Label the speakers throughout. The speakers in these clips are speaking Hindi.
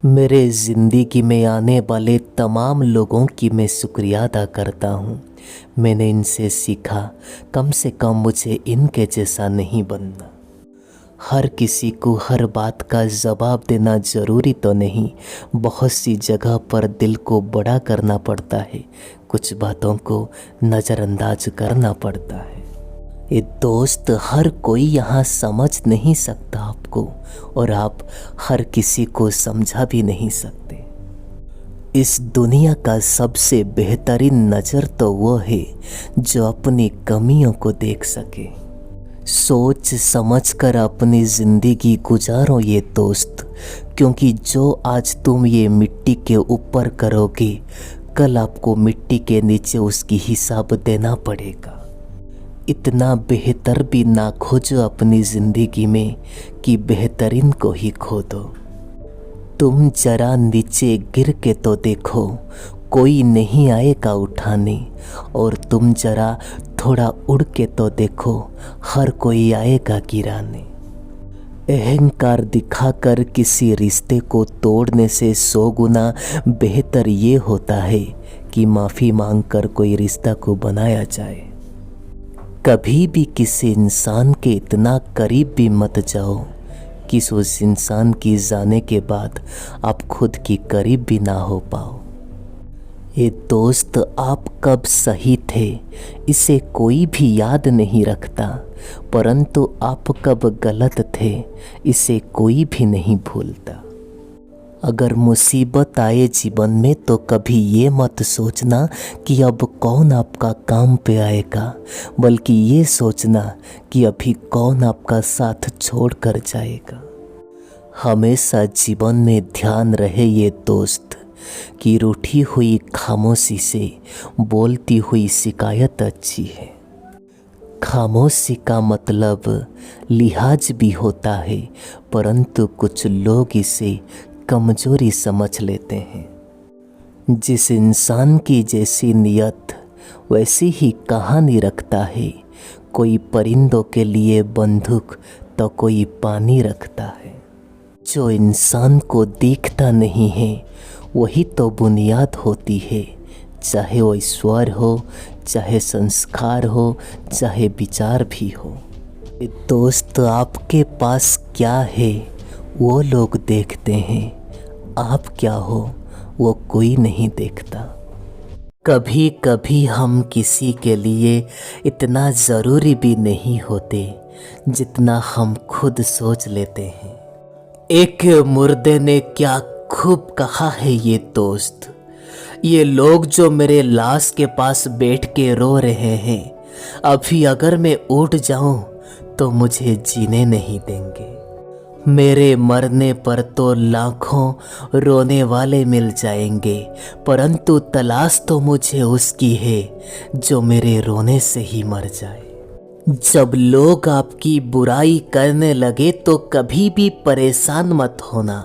Speaker 1: मेरे ज़िंदगी में आने वाले तमाम लोगों की मैं शुक्रिया अदा करता हूँ। मैंने इनसे सीखा, कम से कम मुझे इनके जैसा नहीं बनना। हर किसी को हर बात का जवाब देना ज़रूरी तो नहीं। बहुत सी जगह पर दिल को बड़ा करना पड़ता है, कुछ बातों को नज़रअंदाज करना पड़ता है। ये दोस्त हर कोई यहाँ समझ नहीं सकता आपको, और आप हर किसी को समझा भी नहीं सकते। इस दुनिया का सबसे बेहतरीन नज़र तो वो है जो अपनी कमियों को देख सके। सोच समझ कर अपनी ज़िंदगी गुजारो ये दोस्त, क्योंकि जो आज तुम ये मिट्टी के ऊपर करोगे, कल आपको मिट्टी के नीचे उसकी हिसाब देना पड़ेगा। इतना बेहतर भी ना खोजो अपनी ज़िंदगी में कि बेहतरीन को ही खो दो। तुम जरा नीचे गिर के तो देखो, कोई नहीं आएगा उठाने। और तुम जरा थोड़ा उड़ के तो देखो, हर कोई आएगा गिराने। अहंकार दिखाकर किसी रिश्ते को तोड़ने से 100 गुना बेहतर ये होता है कि माफ़ी मांगकर कोई रिश्ता को बनाया जाए। कभी भी किसी इंसान के इतना करीब भी मत जाओ कि उस इंसान की जाने के बाद आप खुद की करीब भी ना हो पाओ। ये दोस्त आप कब सही थे इसे कोई भी याद नहीं रखता, परंतु आप कब गलत थे इसे कोई भी नहीं भूलता। अगर मुसीबत आए जीवन में तो कभी ये मत सोचना कि अब कौन आपका काम पे आएगा, बल्कि ये सोचना कि अभी कौन आपका साथ छोड़ कर जाएगा। हमेशा जीवन में ध्यान रहे ये दोस्त कि रूठी हुई खामोशी से बोलती हुई शिकायत अच्छी है। खामोशी का मतलब लिहाज भी होता है, परंतु कुछ लोग इसे कमजोरी समझ लेते हैं। जिस इंसान की जैसी नियत वैसी ही कहानी रखता है। कोई परिंदों के लिए बंदूक तो कोई पानी रखता है। जो इंसान को दिखता नहीं है वही तो बुनियाद होती है, चाहे वो ईश्वर हो, चाहे संस्कार हो, चाहे विचार भी हो। दोस्त आपके पास क्या है वो लोग देखते हैं, आप क्या हो वो कोई नहीं देखता। कभी कभी हम किसी के लिए इतना ज़रूरी भी नहीं होते जितना हम खुद सोच लेते हैं। एक मुर्दे ने क्या खूब कहा है ये दोस्त, ये लोग जो मेरे लाश के पास बैठ के रो रहे हैं, अभी अगर मैं उठ जाऊं तो मुझे जीने नहीं देंगे। मेरे मरने पर तो लाखों रोने वाले मिल जाएंगे, परंतु तलाश तो मुझे उसकी है जो मेरे रोने से ही मर जाए। जब लोग आपकी बुराई करने लगे तो कभी भी परेशान मत होना,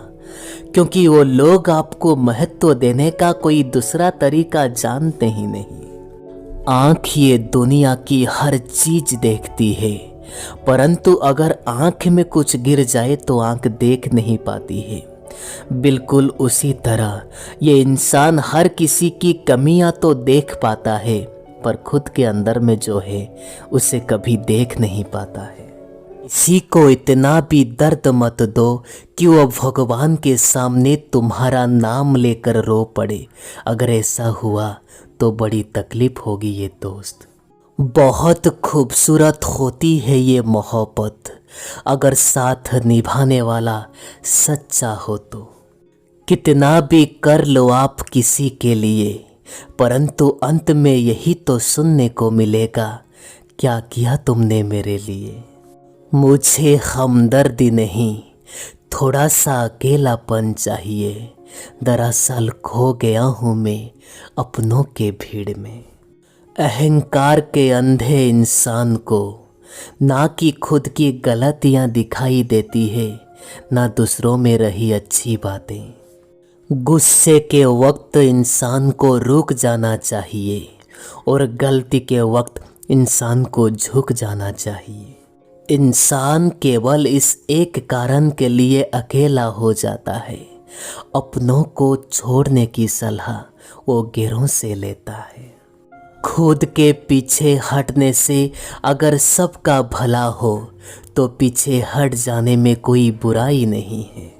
Speaker 1: क्योंकि वो लोग आपको महत्व देने का कोई दूसरा तरीका जानते ही नहीं। आँख ये दुनिया की हर चीज देखती है, परंतु अगर आँख में कुछ गिर जाए तो आँख देख नहीं पाती है। बिल्कुल उसी तरह ये इंसान हर किसी की कमियां तो देख पाता है, पर खुद के अंदर में जो है उसे कभी देख नहीं पाता है। किसी को इतना भी दर्द मत दो कि वो भगवान के सामने तुम्हारा नाम लेकर रो पड़े। अगर ऐसा हुआ तो बड़ी तकलीफ होगी ये दोस्त। बहुत खूबसूरत होती है ये मोहब्बत, अगर साथ निभाने वाला सच्चा हो तो। कितना भी कर लो आप किसी के लिए, परंतु अंत में यही तो सुनने को मिलेगा, क्या किया तुमने मेरे लिए। मुझे हमदर्दी नहीं, थोड़ा सा अकेलापन चाहिए। दरअसल खो गया हूँ मैं अपनों के भीड़ में। अहंकार के अंधे इंसान को ना कि खुद की गलतियां दिखाई देती है, ना दूसरों में रही अच्छी बातें। गुस्से के वक्त इंसान को रुक जाना चाहिए और गलती के वक्त इंसान को झुक जाना चाहिए। इंसान केवल इस एक कारण के लिए अकेला हो जाता है अपनों को छोड़ने की सलाह वो गैरों से लेता है। खुद के पीछे हटने से अगर सबका भला हो तो पीछे हट जाने में कोई बुराई नहीं है।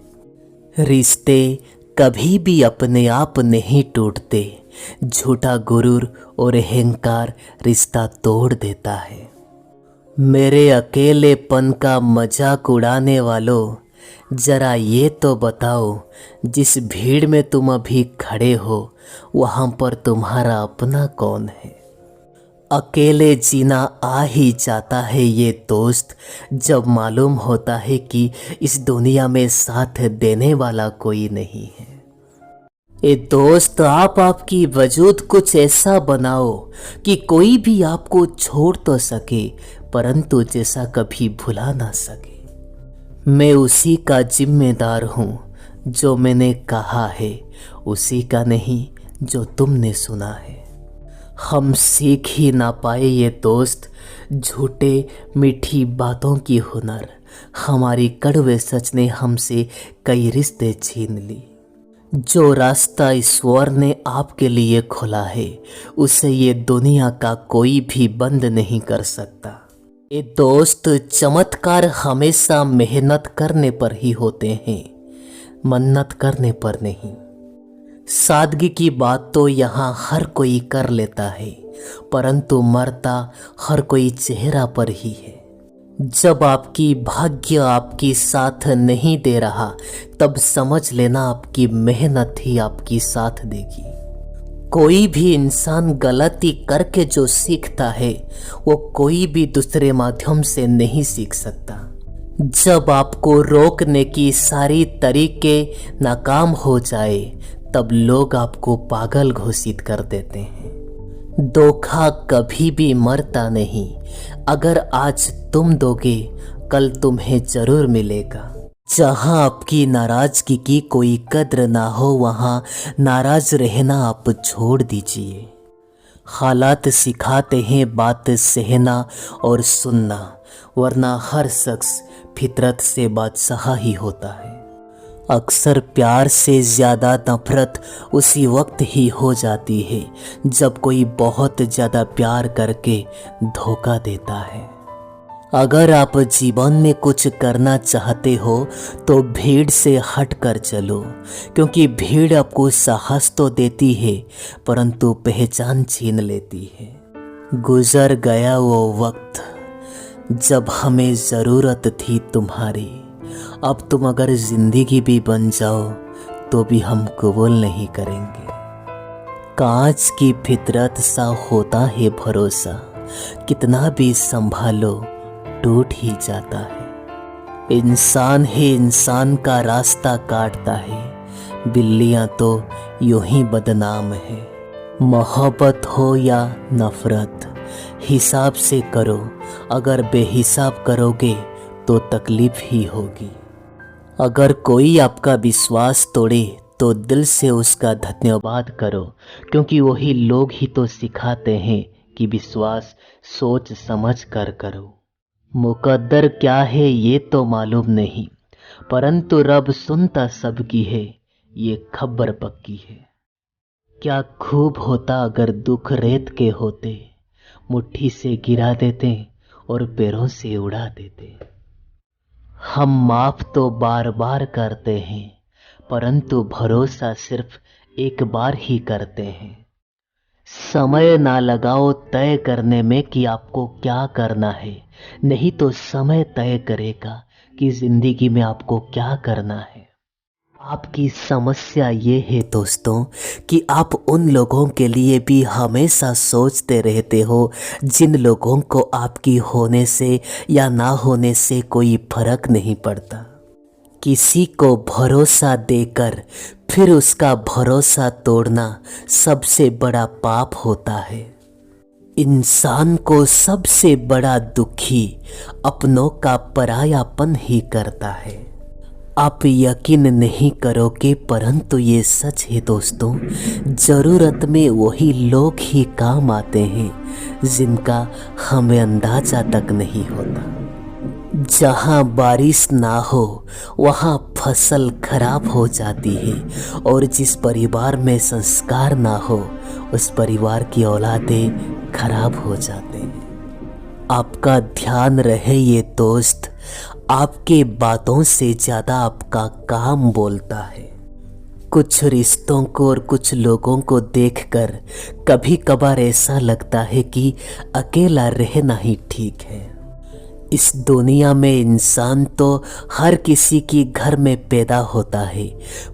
Speaker 1: रिश्ते कभी भी अपने आप नहीं टूटते, झूठा गुरूर और अहंकार रिश्ता तोड़ देता है। मेरे अकेलेपन का मजाक उड़ाने वालों, जरा ये तो बताओ, जिस भीड़ में तुम अभी खड़े हो वहाँ पर तुम्हारा अपना कौन है? अकेले जीना आ ही जाता है ये दोस्त, जब मालूम होता है कि इस दुनिया में साथ देने वाला कोई नहीं है। ए दोस्त, आप आपकी वजूद कुछ ऐसा बनाओ कि कोई भी आपको छोड़ तो सके, परंतु जैसा कभी भुला ना सके। मैं उसी का जिम्मेदार हूँ, जो मैंने कहा है उसी का नहीं जो तुमने सुना है। हम सीख ही ना पाए ये दोस्त झूठे मीठी बातों की हुनर, हमारी कड़वे सच ने हमसे कई रिश्ते छीन ली। जो रास्ता ईश्वर ने आपके लिए खोला है उसे ये दुनिया का कोई भी बंद नहीं कर सकता। ये दोस्त, चमत्कार हमेशा मेहनत करने पर ही होते हैं, मन्नत करने पर नहीं। सादगी की बात तो यहाँ हर कोई कर लेता है, परंतु मरता हर कोई चेहरा पर ही है। जब आपकी भाग्य आपकी साथ नहीं दे रहा तब समझ लेना आपकी मेहनत ही आपकी साथ देगी। कोई भी इंसान गलती करके जो सीखता है वो कोई भी दूसरे माध्यम से नहीं सीख सकता। जब आपको रोकने की सारी तरीके नाकाम हो जाए तब लोग आपको पागल घोषित कर देते हैं। धोखा कभी भी मरता नहीं, अगर आज तुम दोगे कल तुम्हें जरूर मिलेगा। जहाँ आपकी नाराजगी की कोई कद्र ना हो वहाँ नाराज रहना आप छोड़ दीजिए। हालात सिखाते हैं बात सहना और सुनना, वरना हर शख्स फितरत से बादशाह ही होता है। अक्सर प्यार से ज़्यादा नफरत उसी वक्त ही हो जाती है जब कोई बहुत ज़्यादा प्यार करके धोखा देता है। अगर आप जीवन में कुछ करना चाहते हो तो भीड़ से हट कर चलो, क्योंकि भीड़ आपको साहस तो देती है परंतु पहचान छीन लेती है। गुजर गया वो वक्त जब हमें ज़रूरत थी तुम्हारी, अब तुम अगर जिंदगी भी बन जाओ तो भी हम कबूल नहीं करेंगे। कांच की फितरत सा होता है भरोसा, कितना भी संभालो टूट ही जाता है। इंसान ही इंसान का रास्ता काटता है, बिल्लियां तो यूं ही बदनाम है। मोहब्बत हो या नफरत हिसाब से करो, अगर बेहिसाब करोगे तो तकलीफ ही होगी। अगर कोई आपका विश्वास तोड़े तो दिल से उसका धन्यवाद करो, क्योंकि वही लोग ही तो सिखाते हैं कि विश्वास सोच समझ कर करो। मुकद्दर क्या है ये तो मालूम नहीं, परंतु रब सुनता सबकी है, ये खबर पक्की है। क्या खूब होता अगर दुख रेत के होते, मुट्ठी से गिरा देते और पैरों से उड़ा देते। हम माफ तो बार बार करते हैं, परंतु भरोसा सिर्फ एक बार ही करते हैं। समय ना लगाओ तय करने में कि आपको क्या करना है, नहीं तो समय तय करेगा कि जिंदगी में आपको क्या करना है। आपकी समस्या ये है दोस्तों कि आप उन लोगों के लिए भी हमेशा सोचते रहते हो जिन लोगों को आपकी होने से या ना होने से कोई फर्क नहीं पड़ता। किसी को भरोसा देकर फिर उसका भरोसा तोड़ना सबसे बड़ा पाप होता है। इंसान को सबसे बड़ा दुखी अपनों का परायापन ही करता है। आप यकीन नहीं करोगे परंतु ये सच है दोस्तों, ज़रूरत में वही लोग ही काम आते हैं जिनका हमें अंदाजा तक नहीं होता। जहाँ बारिश ना हो वहाँ फसल खराब हो जाती है, और जिस परिवार में संस्कार ना हो उस परिवार की औलादें खराब हो जाते हैं। आपका ध्यान रहे ये दोस्त, आपके बातों से ज़्यादा आपका काम बोलता है। कुछ रिश्तों को और कुछ लोगों को देखकर कभी कभार ऐसा लगता है कि अकेला रहना ही ठीक है। इस दुनिया में इंसान तो हर किसी की घर में पैदा होता है,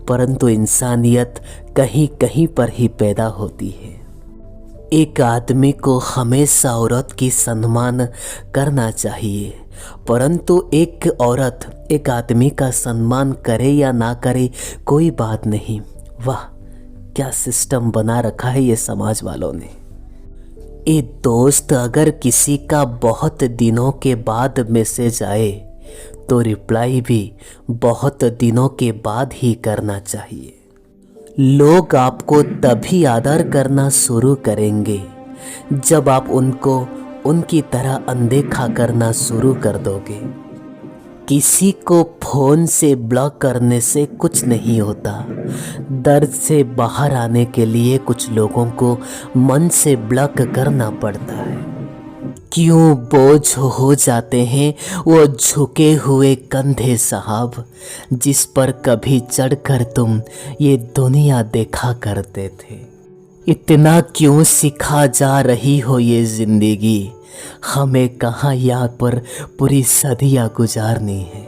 Speaker 1: परंतु इंसानियत कहीं कहीं पर ही पैदा होती है। एक आदमी को हमेशा औरत की सम्मान करना चाहिए, परंतु एक औरत एक आदमी का सम्मान करे या ना करे कोई बात नहीं। वाह, क्या सिस्टम बना रखा है ये समाज वालों ने। ए दोस्त, अगर किसी का बहुत दिनों के बाद मैसेज आए तो रिप्लाई भी बहुत दिनों के बाद ही करना चाहिए। लोग आपको तभी आदर करना शुरू करेंगे जब आप उनको उनकी तरह अनदेखा करना शुरू कर दोगे। किसी को फोन से ब्लॉक करने से कुछ नहीं होता। दर्द से बाहर आने के लिए कुछ लोगों को मन से ब्लॉक करना पड़ता है। क्यों बोझ हो जाते हैं वो झुके हुए कंधे साहब, जिस पर कभी चढ़कर तुम ये दुनिया देखा करते थे। इतना क्यों सिखा जा रही हो ये जिंदगी, हमें कहाँ यहाँ पर पूरी सदियाँ गुजारनी है।